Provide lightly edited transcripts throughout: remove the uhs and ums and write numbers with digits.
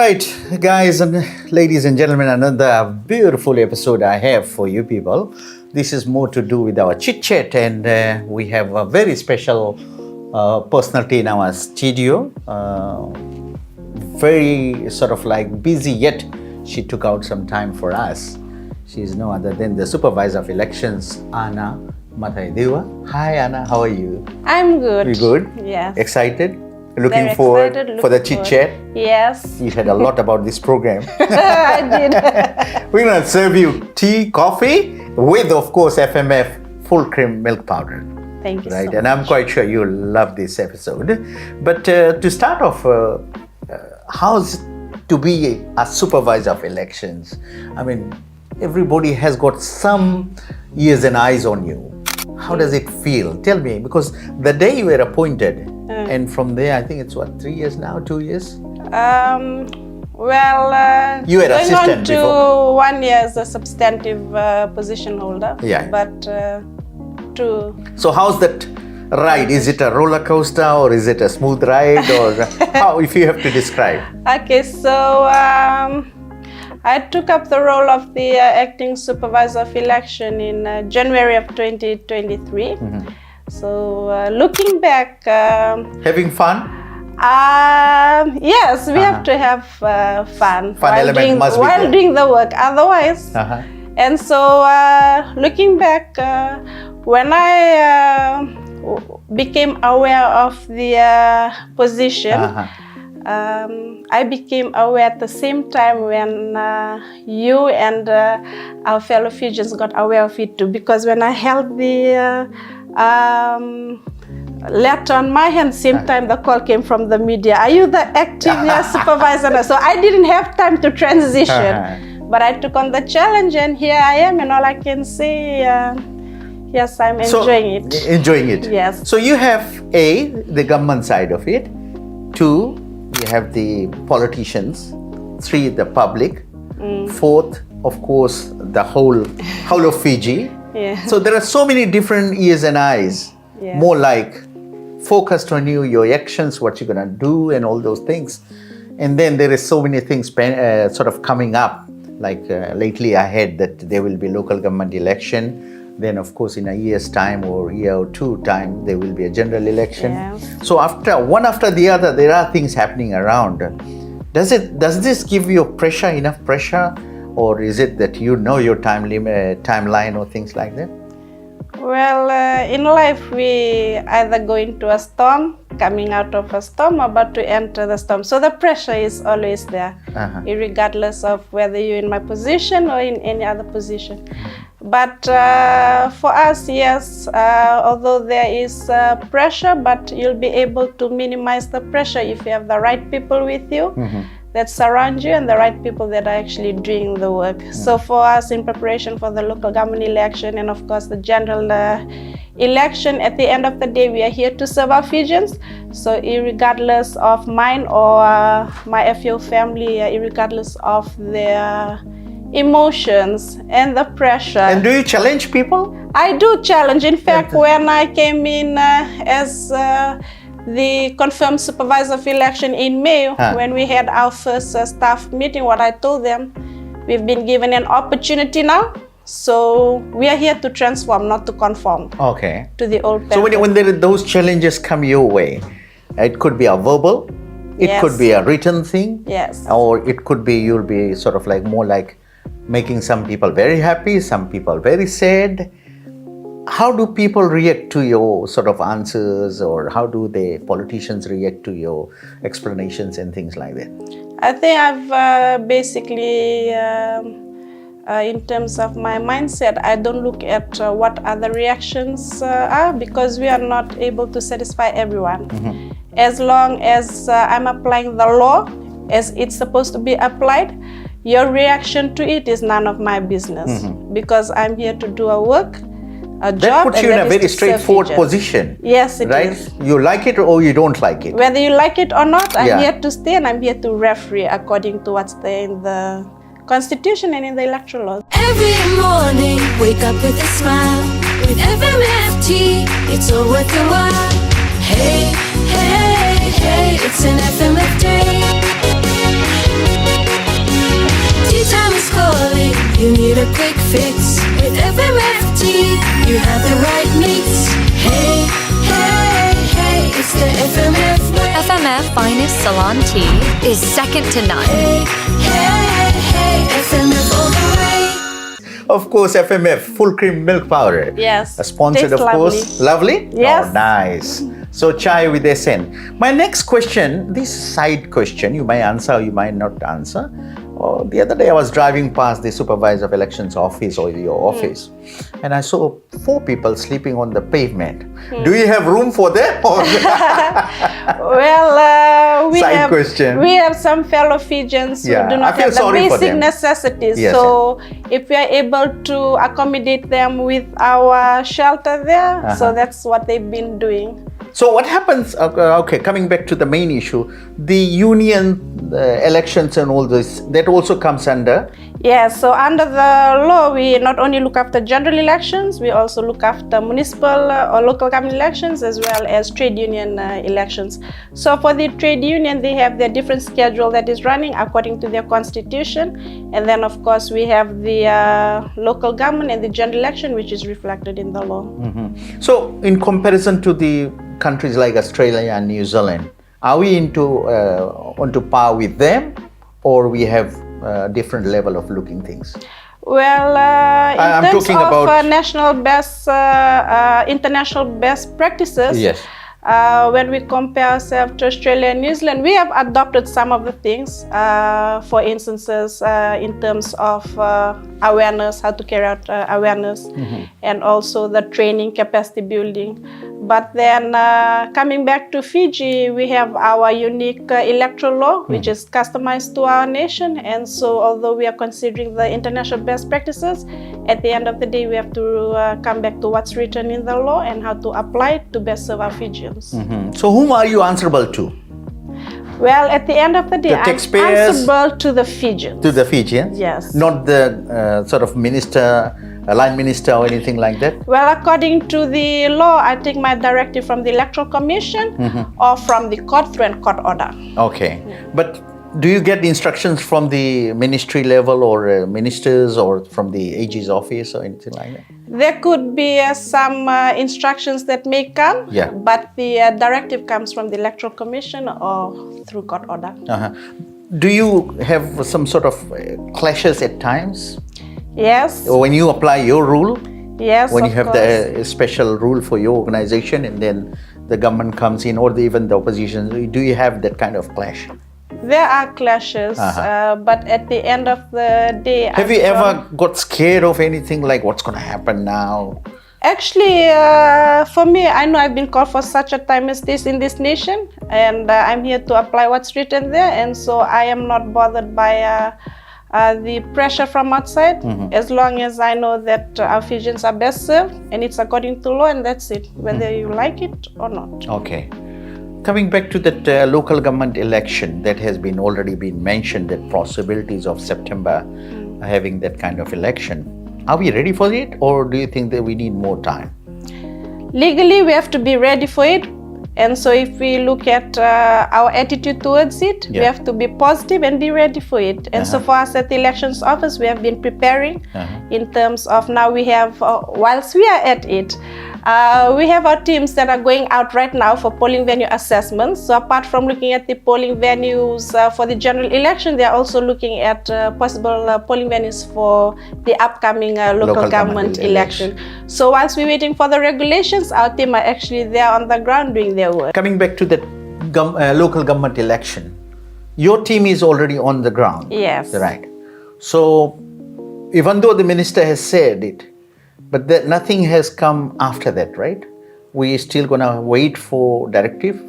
right, guys and ladies and gentlemen, another beautiful episode I have for you people. This is more to do with our chit chat, and we have a very special personality in our studio. Very sort of like busy, yet she took out some time for us. She is no other than the Supervisor of Elections, Ana Mataiciwa. Hi Ana, how are you? I'm good. You good? Yes. Excited? Very Looking forward excited, for the looking chit chat? Yes. You heard a lot about this program. I did. We're going to serve you tea, coffee with, of course, FMF full cream milk powder. Thank you Right, so and much. I'm quite sure you'll love this episode. But to start off, how's it to be a supervisor of elections? I mean, everybody has got some ears and eyes on you. How does it feel? Tell me, because the day you were appointed, and from there, I think it's what, 3 years now, 2 years? You were going assistant on to before. 1 year as a substantive position holder. Yeah. But So how's that ride? Is it a roller coaster or is it a smooth ride, or how, if you have to describe? Okay, so I took up the role of the acting supervisor of election in January of 2023. So looking back, Having fun? yes, we have to have fun Element must be while there. doing the work. Otherwise, and so looking back, when I became aware of the position, I became aware at the same time when you and our fellow Fijians got aware of it too. Because when I held the letter on my hand, same time the call came from the media. Are you the acting supervisor? So I didn't have time to transition, but I took on the challenge, and here I am. And all I can say, yes, I'm enjoying it. Enjoying it. Yes. So you have the government side of it. 2, you have the politicians. 3, the public. 4th, of course, the whole of Fiji. Yeah. So there are so many different ears and eyes. Yes. More like focused on you, your actions, what you're gonna do, and all those things. And then there is so many things sort of coming up. Like lately, I heard that there will be local government election. Then, of course, in a year's time or year or 2 time, there will be a general election. Yes. So one after the other, there are things happening around. Does this give you enough pressure, or is it that you know your timeline or things like that? Well, in life, we either go into a storm, coming out of a storm, or about to enter the storm. So the pressure is always there, regardless of whether you're in my position or in any other position. But for us, yes, although there is pressure, but you'll be able to minimize the pressure if you have the right people with you that surround you and the right people that are actually doing the work. So for us, in preparation for the local government election and of course the general election, at the end of the day, we are here to serve our Fijians. So irregardless of mine or my FO family, irregardless of their emotions and the pressure. And do you challenge people? I do challenge. In fact, when I came in as the confirmed supervisor of election in May, when we had our first staff meeting, what I told them, we've been given an opportunity now. So we are here to transform, not to conform to the old pattern. So when those challenges come your way, it could be a verbal, it could be a written thing, or it could be you'll be sort of like more like making some people very happy, some people very sad. How do people react to your sort of answers, or how do the politicians react to your explanations and things like that? I think I've basically, in terms of my mindset, I don't look at what other reactions are, because we are not able to satisfy everyone. As long as I'm applying the law as it's supposed to be applied, your reaction to it is none of my business, because I'm here to do a work, a job. That puts you in a very straightforward position. Yes, it right? is. You like it or you don't like it. Whether you like it or not, I'm here to stay, and I'm here to referee according to what's there in the Constitution and in the electoral laws. Every morning, wake up with a smile. With FMFT, it's all worth the while. Hey, hey, hey, it's an FMF day. is calling. You need a quick fix. With FMFT, you have the right mix. Hey, hey, hey, it's the FMF way. FMF Finest Ceylon Tea is second to none. Hey, hey, hey, FMF all the way. Of course, FMF, full cream milk powder. Yes. Sponsored, Tastes of course. Lovely? Yes. Oh, nice. So, chai with SN. My next question, this side question, you may answer or you might not answer. The other day I was driving past the Supervisor of Elections office or your office, and I saw 4 people sleeping on the pavement. Do you have room for them? Well, Side question. we have some fellow Fijians who Yeah, do I not feel have the sorry for basic them. necessities. Yes, so if we are able to accommodate them with our shelter there, so that's what they've been doing. So what happens, okay, coming back to the main issue, the union elections and all this, that also comes under? Yes, so under the law, we not only look after general elections, we also look after municipal or local government elections as well as trade union elections. So for the trade union, they have their different schedule that is running according to their constitution. And then of course, we have the local government and the general election, which is reflected in the law. Mm-hmm. So in comparison to the countries like Australia and New Zealand, are we onto par with them, or we have a different level of looking things? Well, in terms talking of about national best, international best practices, yes. When we compare ourselves to Australia and New Zealand, we have adopted some of the things, for instances, in terms of awareness, how to carry out awareness, and also the training, capacity building. But then coming back to Fiji, we have our unique electoral law, which is customized to our nation. And so although we are considering the international best practices, at the end of the day, we have to come back to what's written in the law and how to apply it to best serve our Fijians. So whom are you answerable to? Well, at the end of the day, The I'm taxpayers? answerable to the Fijians. To the Fijians? Yes. Not the sort of minister, line minister or anything like that? Well, according to the law, I take my directive from the Electoral Commission or from the court through a court order. Okay. But do you get instructions from the ministry level or ministers or from the AG's office or anything like that? There could be some instructions that may come, Yeah. but the directive comes from the Electoral Commission or through court order. Do you have some sort of clashes at times? Yes. When you apply your rule? Yes, When of you have course. the special rule for your organization and then the government comes in or even the opposition, do you have that kind of clash? There are clashes, but at the end of the day... Have you ever got scared of anything like what's going to happen now? Actually, for me, I know I've been called for such a time as this in this nation, and I'm here to apply what's written there, and so I am not bothered by the pressure from outside, as long as I know that our Fijians are best served, and it's according to law, and that's it, whether you like it or not. Okay. Coming back to that local government election that has been already been mentioned, that possibilities of September having that kind of election. Are we ready for it, or do you think that we need more time? Legally, we have to be ready for it. And so if we look at our attitude towards it, we have to be positive and be ready for it. And so for us at the elections office, we have been preparing in terms of now we have, whilst we are at it, we have our teams that are going out right now for polling venue assessments. So apart from looking at the polling venues for the general election, they are also looking at possible polling venues for the upcoming local government election. So whilst we're waiting for the regulations, our team are actually there on the ground doing their work. Coming back to that local government election, your team is already on the ground. Yes. Right. So even though the minister has said it, but that nothing has come after that, right? We still gonna wait for directive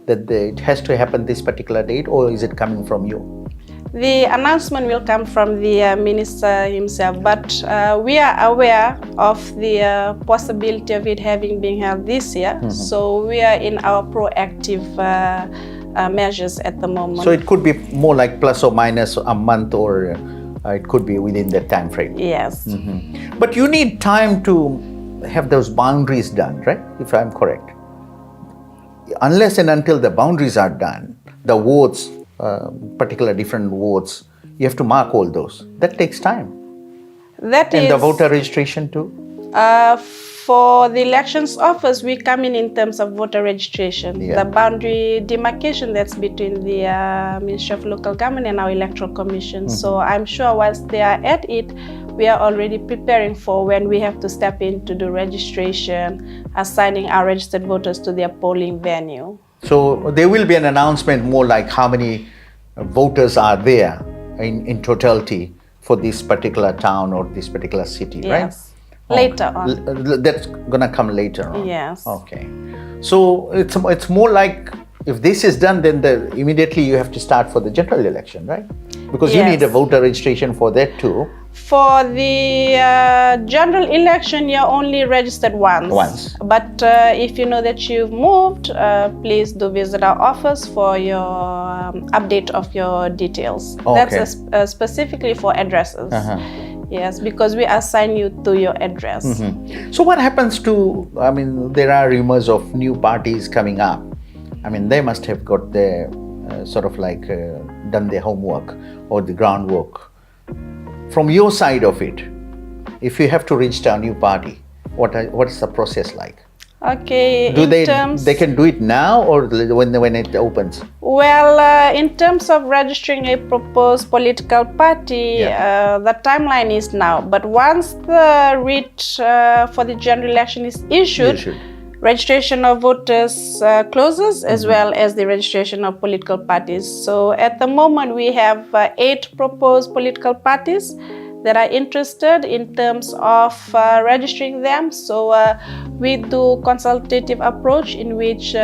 that it has to happen this particular date, or is it coming from you? The announcement will come from the minister himself, but we are aware of the possibility of it having been held this year. So we are in our proactive measures at the moment. So it could be more like plus or minus a month, or it could be within that time frame. Yes. But you need time to have those boundaries done, right? If I'm correct. Unless and until the boundaries are done, the wards, particular different wards, You have to mark all those. That takes time. That And is the voter registration too? for the elections office, we come in terms of voter registration. Yeah. The boundary demarcation that's between the Ministry of Local Government and our Electoral Commission. So I'm sure whilst they are at it, we are already preparing for when we have to step in to do registration, assigning our registered voters to their polling venue. So there will be an announcement more like how many voters are there in totality for this particular town or this particular city, right? Yes. Later on. That's gonna come later on. Yes. Okay. So it's more like if this is done, then immediately you have to start for the general election, right? Because you need a voter registration for that too. For the general election, you're only registered once. But if you know that you've moved, please do visit our office for your update of your details. Okay. That's specifically for addresses. Yes, because we assign you to your address. So what happens to, I mean, there are rumors of new parties coming up. I mean, they must have got their sort of like done their homework or the groundwork. From your side of it, if you have to register a new party, what is the process like? Okay. They can do it now or when it opens? Well, in terms of registering a proposed political party, the timeline is now. But once the writ for the general election is issued, registration of voters closes as well as the registration of political parties. So at the moment we have 8 proposed political parties that are interested in terms of registering them. So we do consultative approach in which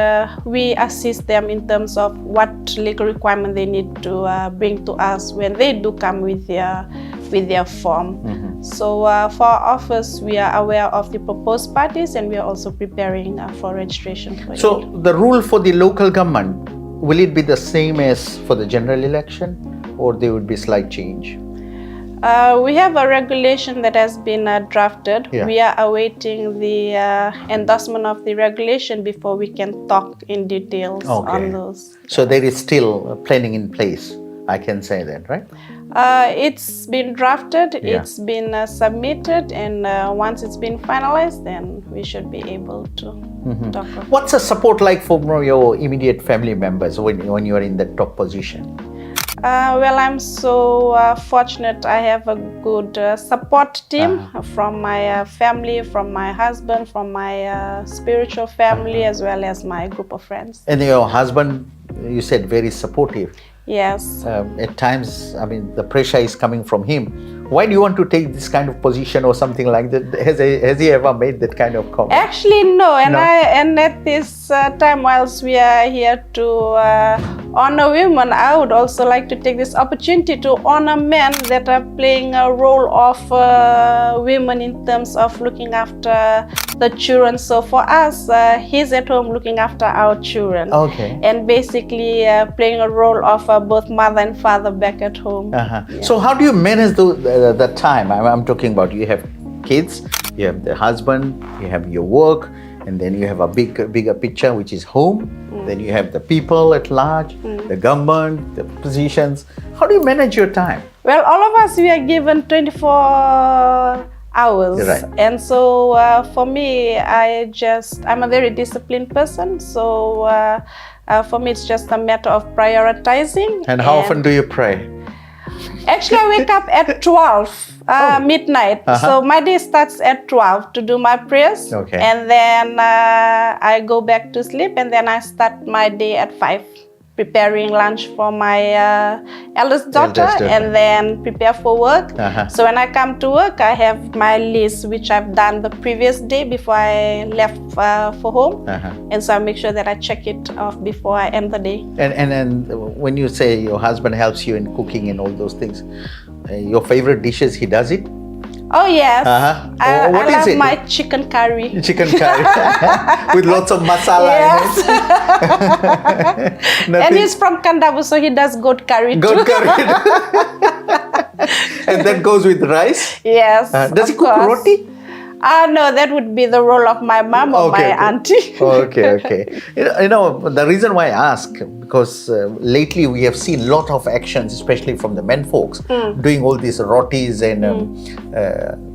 we assist them in terms of what legal requirement they need to bring to us when they do come with their form. So for our office, we are aware of the proposed parties and we are also preparing for registration for So the rule for the local government, will it be the same as for the general election or there would be slight change? We have a regulation that has been drafted. We are awaiting the endorsement of the regulation before we can talk in details on those. So there is still planning in place, I can say that, right? It's been drafted, it's been submitted, and once it's been finalized, then we should be able to talk about it. What's the support like from your immediate family members when you are in that top position? Well, I'm so fortunate. I have a good support team from my family, from my husband, from my spiritual family, as well as my group of friends. And your husband, you said, very supportive. Yes. At times, I mean, the pressure is coming from him. Why do you want to take this kind of position or something like that? Has he ever made that kind of comment? Actually, no. And at this time, whilst we are here to honor women, I would also like to take this opportunity to honor men that are playing a role of women in terms of looking after the children. So for us, he's at home looking after our children. Okay. And basically playing a role of both mother and father back at home. So how do you manage the time? I'm talking about you have kids, you have the husband, you have your work, and then you have a bigger picture, which is home. Then you have the people at large, the government, the positions. How do you manage your time? Well, all of us, we are given 24 hours. Right. And so for me, I'm a very disciplined person. So for me, it's just a matter of prioritizing. And how often do you pray? Actually, I wake up at 12 midnight. So my day starts at 12 to do my prayers. Okay. And then I go back to sleep, and then I start my day at 5. Preparing lunch for my eldest daughter, and then prepare for work. So when I come to work, I have my list which I've done the previous day before I left for home, and so I make sure that I check it off before I end the day. And when you say your husband helps you in cooking and all those things, your favorite dishes, he does it? Oh yes, I What is love it? my chicken curry. Chicken curry with lots of masala in it. And he's from Kandavu, so he does goat curry too. Goat curry. And that goes with rice? Yes. Does he cook roti? No, that would be the role of my mom or my auntie. Okay. The reason why I ask, because lately we have seen a lot of actions, especially from the men folks, doing all these rotis and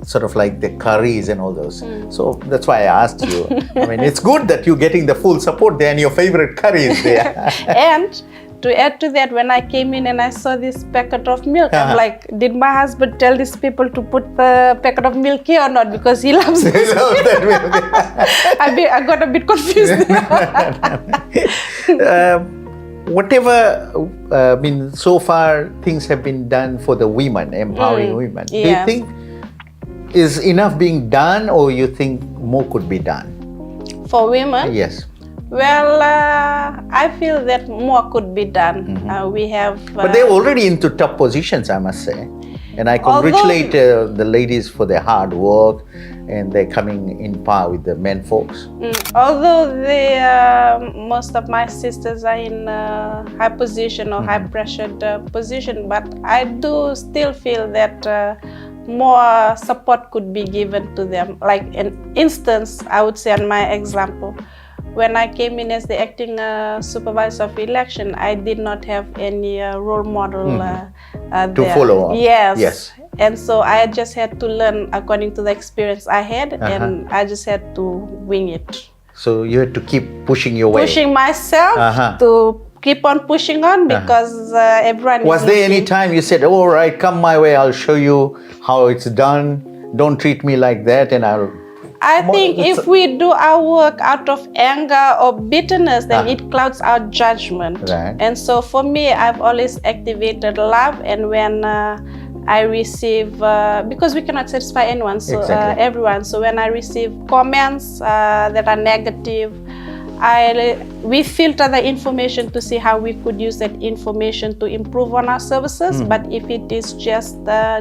sort of like the curries and all those. So that's why I asked you. I mean, it's good that you're getting the full support there and your favorite curry is there. And to add to that, when I came in and I saw this packet of milk, I'm like, did my husband tell these people to put the packet of milk here or not? Because he loves this. I got a bit confused. Whatever, so far things have been done for the women, empowering women. Do you think is enough being done, or you think more could be done? For women? Yes. Well, I feel that more could be done. We have... but they're already into top positions, I must say. And I congratulate the ladies for their hard work, and they're coming in par with the men folks. Although most of my sisters are in high position or high pressured position, but I do still feel that more support could be given to them. Like an instance, I would say on my example, when I came in as the acting supervisor of election, I did not have any role model to follow. Yes. And so I just had to learn according to the experience I had, and I just had to wing it. So you had to keep pushing your way. Pushing myself to keep on pushing on, because everyone was there any time you said, all right, come my way, I'll show you how it's done, don't treat me like that, and I think if we do our work out of anger or bitterness, then it clouds our judgment. Right. And so for me, I've always activated love, and when I receive, because we cannot satisfy anyone, so everyone. So when I receive comments that are negative, we filter the information to see how we could use that information to improve on our services. But if it is just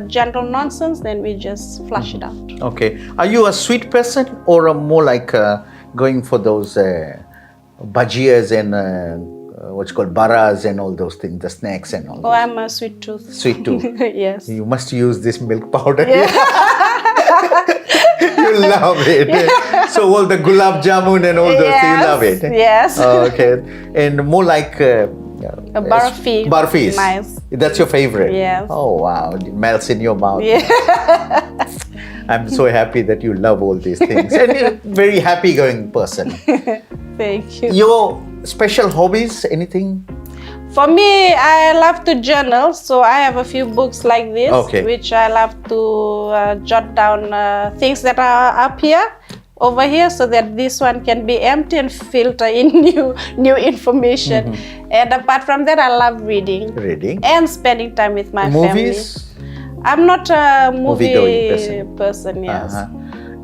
general nonsense, then we just flush it out. Okay. Are you a sweet person, or more like going for those bhajias and what's called baras and all those things, the snacks and all those? Oh, I'm a sweet tooth. Sweet tooth. Yes. You must use this milk powder. You love it. So all the gulab jamun and all those, you love it. Yes. Okay. And more like barfi. Barfis. Nice. That's your favorite? Yes. Oh wow, it melts in your mouth. Yeah. I'm so happy that you love all these things. And you're a very happy going person. Thank you. Your special hobbies, anything? For me, I love to journal, so I have a few books like this, which I love to jot down things that are up here, over here, so that this one can be empty and filter in new information. And apart from that, I love reading. And spending time with my Movies? family. I'm not a movie person, yes.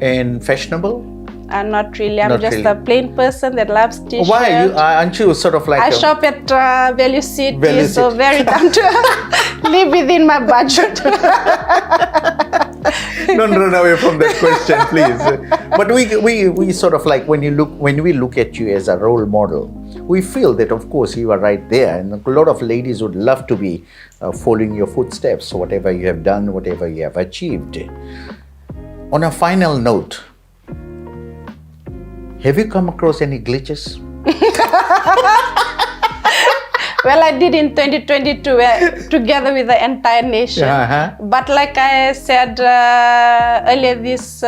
And fashionable? Not really. I'm just a plain person that loves t-shirts. Why? Aren't you sort of like... I shop at Value City, so very down to live within my budget. Don't run away from that question, please. But we sort of like, when we look at you as a role model, we feel that of course you are right there, and a lot of ladies would love to be following your footsteps, whatever you have done, whatever you have achieved. On a final note, have you come across any glitches? Well, I did in 2022 together with the entire nation. But like I said earlier this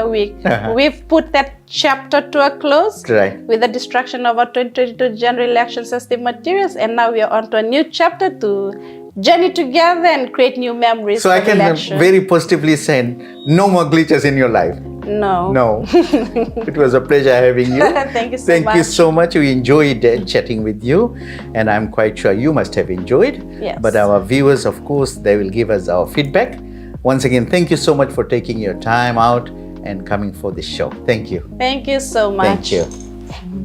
week, we've put that chapter to a close with the destruction of our 2022 general election sensitive materials, and now we are on to a new chapter to journey together and create new memories. So I can very positively say, no more glitches in your life. No. It was a pleasure having you. Thank you so much. Thank you so much. We enjoyed chatting with you, and I'm quite sure you must have enjoyed. Yes. But our viewers, of course, they will give us our feedback. Once again, thank you so much for taking your time out and coming for this show. Thank you. Thank you so much. Thank you.